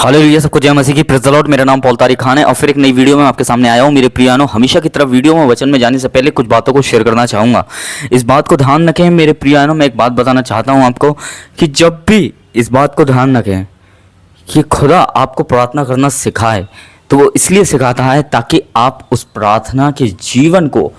Hallelujah, सबको जय मसीह की। Praise the Lord. मेरा नाम पॉल तारिक खान है और फिर एक नई वीडियो में आपके सामने आया हूँ। मेरे प्रियानो, हमेशा की तरफ वीडियो में वचन में जाने से पहले कुछ बातों को शेयर करना चाहूँगा। इस बात को ध्यान रखें मेरे प्रियानो, मैं एक बात बताना चाहता हूँ आपको कि जब भी इस बात को ध्यान रखें कि खुदा आपको प्रार्थना करना सिखाए तो वो इसलिए सिखाता है ताकि आप उस प्रार्थना के जीवन को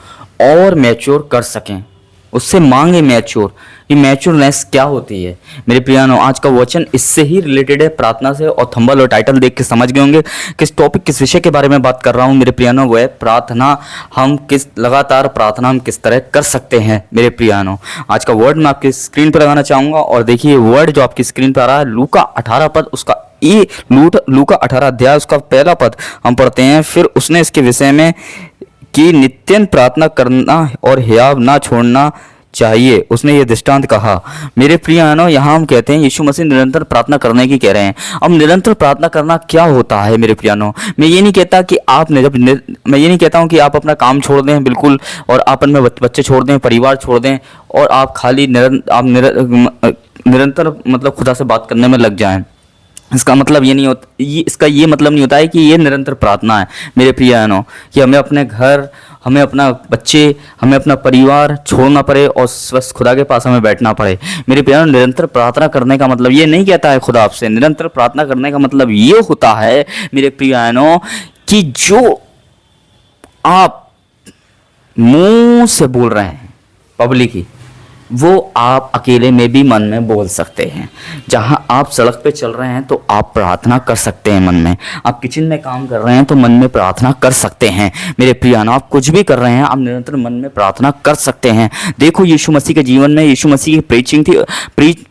और मैच्योर कर सकें, उससे मांगे मैच्योर। ये मैच्योरनेस क्या होती है मेरे प्रियानो, आज का वचन इससे ही रिलेटेड है, प्रार्थना से। और थंबल और टाइटल देख के समझ गए होंगे किस टॉपिक, किस विषय के बारे में बात कर रहा हूँ मेरे प्रियानो। वो है प्रार्थना, हम लगातार प्रार्थना हम किस तरह कर सकते हैं मेरे प्रियानो। आज का वर्ड मैं आपकी स्क्रीन पर लगाना चाहूँगा और देखिए वर्ड जो आपकी स्क्रीन पर आ रहा है, लूका 18 पद, उसका ये लूका 18 अध्याय उसका पहला पद हम पढ़ते हैं। फिर उसने इसके विषय में कि नित्य प्रार्थना करना और हियाव ना छोड़ना चाहिए, उसने ये दृष्टांत कहा। मेरे प्रियानो, यहाँ हम कहते हैं यीशु मसीह निरंतर प्रार्थना करने की कह रहे हैं। अब निरंतर प्रार्थना करना क्या होता है मेरे प्रियानो? मैं ये नहीं कहता कि मैं ये नहीं कहता हूँ कि आप अपना काम छोड़ दें बिल्कुल, और आप अपने बच्चे छोड़ दें, परिवार छोड़ दें और आप खाली निरंतर मतलब खुदा से बात करने में लग जाएं। इसका मतलब ये नहीं होता, इसका ये मतलब नहीं होता है कि ये निरंतर प्रार्थना है मेरे प्रियानो, कि हमें अपने घर, हमें अपना बच्चे, हमें अपना परिवार छोड़ना पड़े और स्वस्थ खुदा के पास हमें बैठना पड़े। मेरे प्रियानो, निरंतर प्रार्थना करने का मतलब ये नहीं कहता है खुदा आपसे। निरंतर प्रार्थना करने का मतलब ये होता है मेरे प्रियानो कि जो आप मुंह से बोल रहे हैं पब्लिकली, वो आप अकेले में भी मन में बोल सकते हैं। जहां आप सड़क पे चल रहे हैं तो आप प्रार्थना कर सकते हैं मन में। आप किचन में काम कर रहे हैं तो मन में प्रार्थना कर सकते हैं मेरे प्रियानो। आप कुछ भी कर रहे हैं, आप निरंतर मन में प्रार्थना कर सकते हैं। देखो यीशु मसीह के जीवन में, यीशु मसीह की प्रीचिंग थी,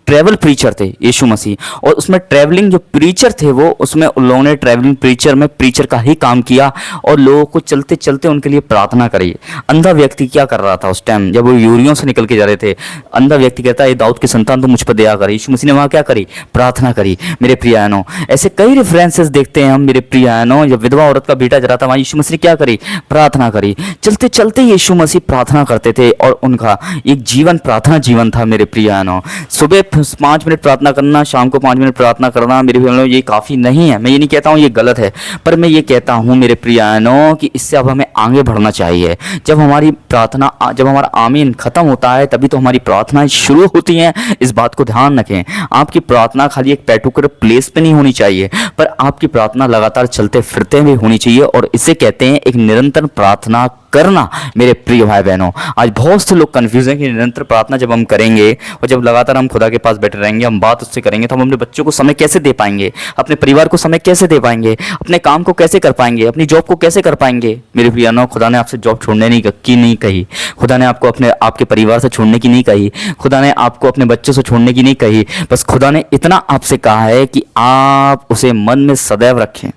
ट्रैवल प्रीचर थे यीशु मसीह, और उसमें ट्रैवलिंग जो प्रीचर थे वो, उसमें उन लोगों ने ट्रैवलिंग प्रीचर में प्रीचर का ही काम किया और लोगों को चलते चलते उनके लिए प्रार्थना करी। अंधा व्यक्ति क्या कर रहा था उस टाइम जब वो यूरियों से निकल के जा रहे थे? अंधा व्यक्ति कहता है, ये दाऊद की संतान तो मुझ पर दया करे। यीशु मसीह ने वहां क्या करी? प्रार्थना करी मेरे प्रियानो। ऐसे कई रेफरेंसेस देखते हैं हम मेरे प्रियानो। जब विधवा औरत का बेटा जरा था, वहां यीशु मसीह ने क्या करी? प्रार्थना करी। चलते चलते यीशु मसीह प्रार्थना करते थे और उनका एक जीवन प्रार्थना जीवन था मेरे प्रियानो। सुबह 5 मिनट प्रार्थना करना, शाम को 5 मिनट प्रार्थना करना मेरे प्रियानो, ये काफ़ी नहीं है। मैं ये नहीं कहता हूँ ये गलत है, पर मैं ये कहता हूँ मेरे प्रियानो कि इससे अब हमें आगे बढ़ना चाहिए। जब हमारी प्रार्थना, जब हमारा आमीन खत्म होता है तभी तो हमारी प्रार्थनाएं शुरू होती हैं। इस बात को ध्यान रखें। आपकी प्रार्थना खाली एक पर्टिकुलर प्लेस पे नहीं होनी चाहिए, पर आपकी प्रार्थना लगातार चलते फिरते भी होनी चाहिए, और इसे कहते हैं एक निरंतर प्रार्थना करना मेरे प्रिय भाई बहनों। आज बहुत से लोग कंफ्यूज हैं कि निरंतर प्रार्थना जब हम करेंगे और जब लगातार हम खुदा के पास बैठे रहेंगे, हम बात उससे करेंगे, तो हम अपने बच्चों को समय कैसे दे पाएंगे, अपने परिवार को समय कैसे दे पाएंगे, अपने काम को कैसे कर पाएंगे, अपनी जॉब को कैसे कर पाएंगे? मेरे प्रियानो, खुदा ने आपसे जॉब छोड़ने की नहीं कही। खुदा ने आपको आपके परिवार से छोड़ने की नहीं कही। खुदा ने आपको अपने बच्चों से छोड़ने की नहीं कही। बस खुदा ने इतना आपसे कहा है कि आप उसे मन में सदैव रखें।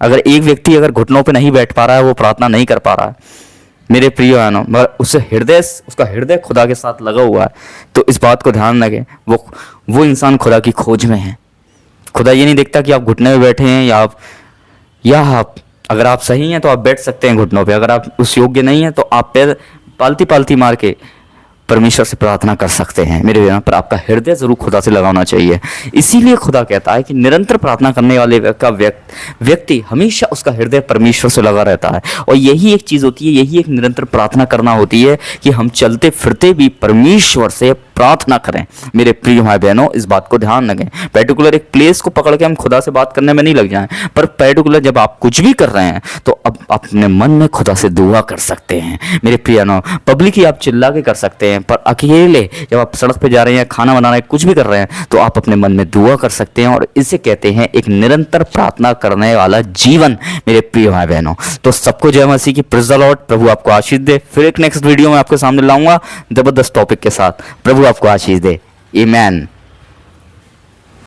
अगर एक व्यक्ति अगर घुटनों पे नहीं बैठ पा रहा है, वो प्रार्थना नहीं कर पा रहा है मेरे प्रिय बहनों, मगर उसका हृदय खुदा के साथ लगा हुआ है, तो इस बात को ध्यान रखें, वो इंसान खुदा की खोज में है। खुदा ये नहीं देखता कि आप घुटने में बैठे हैं या आप अगर आप सही हैं तो आप बैठ सकते हैं घुटनों पे, अगर आप उस योग्य नहीं हैं तो आप पैर पालती पालती मार के परमेश्वर से प्रार्थना कर सकते हैं मेरे प्रिय, पर आपका हृदय जरूर खुदा से लगाना चाहिए। इसीलिए खुदा कहता है कि निरंतर प्रार्थना करने वाले का व्यक्ति हमेशा उसका हृदय परमेश्वर से लगा रहता है। और यही एक चीज़ होती है, यही एक निरंतर प्रार्थना करना होती है कि हम चलते फिरते भी परमेश्वर से प्रार्थना करें मेरे प्रिय भाई बहनों। इस बात को ध्यान रखें। पर्टिकुलर एक प्लेस को पकड़ के हम खुदा से बात करने में नहीं लग जाएं, पर पर्टिकुलर जब आप कुछ भी कर रहे हैं तो अब अपने मन में खुदा से दुआ कर सकते हैं मेरे प्रियनो। पब्लिक ही आप चिल्ला के कर सकते हैं, पर अकेले जब आप सड़क पे जा रहे हैं, खाना बना रहे हैं, कुछ भी कर रहे हैं, तो आप अपने मन में दुआ कर सकते हैं, और इसे कहते हैं एक निरंतर प्रार्थना करने वाला जीवन मेरे प्रिय भाई बहनों। तो सबको जय मसीह की। Praise the Lord. प्रभु आपको आशीष दे। फिर एक नेक्स्ट वीडियो में आपके सामने लाऊंगा जबरदस्त टॉपिक के साथ। प्रभु आपको आशीष दे। आमीन।